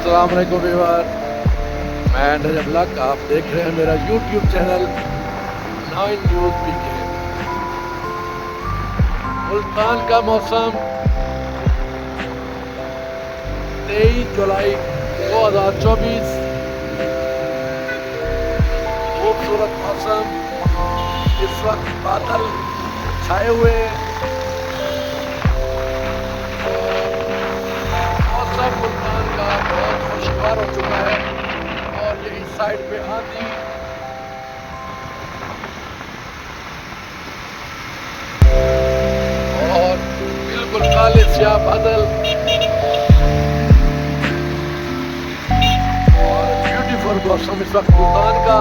अस्सलाम वालेकुम व्यूअर, मैं रजब लक। आप देख रहे हैं मेरा यूट्यूब चैनल 9 न्यूज़ पीके। मुल्तान का मौसम 23 जुलाई 2024। खूबसूरत मौसम, इस वक्त बादल छाए हुए हैं। मौसम मुल्तान का बहुत खुशगवार हो चुका है और ये इस साइड पे आंधी और बिल्कुल काले स्याह बादल और ब्यूटीफुल मौसम इस वक्त मुल्तान का।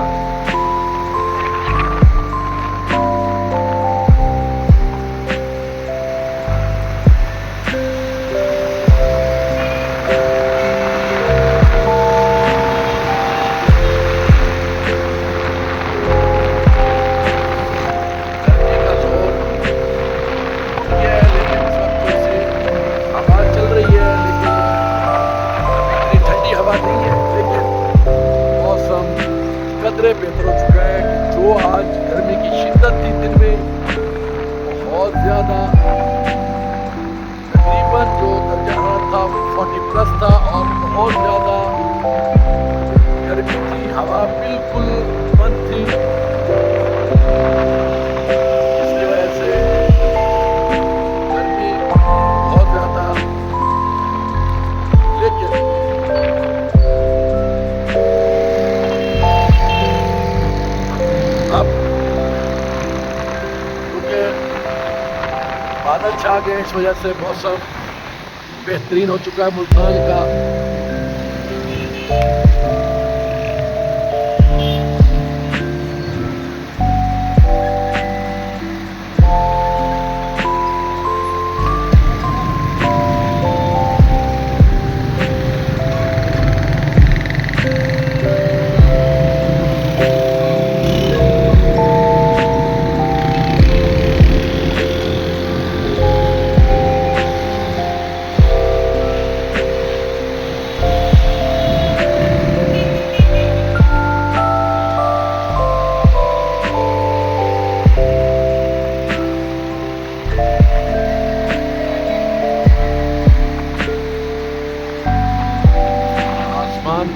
कदरे बेहतर हो चुका है कि जो आज गर्मी की शिद्दत थी दिन में बहुत ज़्यादा, तकरीबन जो दर्जा हरारत था 40 प्लस था और बहुत ज़्यादा गर्मी थी। हवा बिल्कुल बंद थी, इसकी वजह से गर्मी बहुत ज़्यादा। लेकिन अब क्योंकि बादल छा गए, इस वजह से मौसम बेहतरीन हो चुका है मुल्तान का।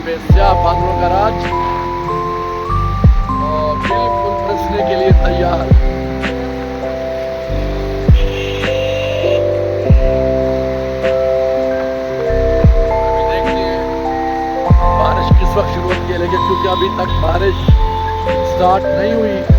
पे स्याह बादलों का राज और बिल्कुल बरसने के लिए तैयार। अभी देखिए बारिश किस वक्त शुरू होती है, लेकिन क्योंकि अभी तक बारिश स्टार्ट नहीं हुई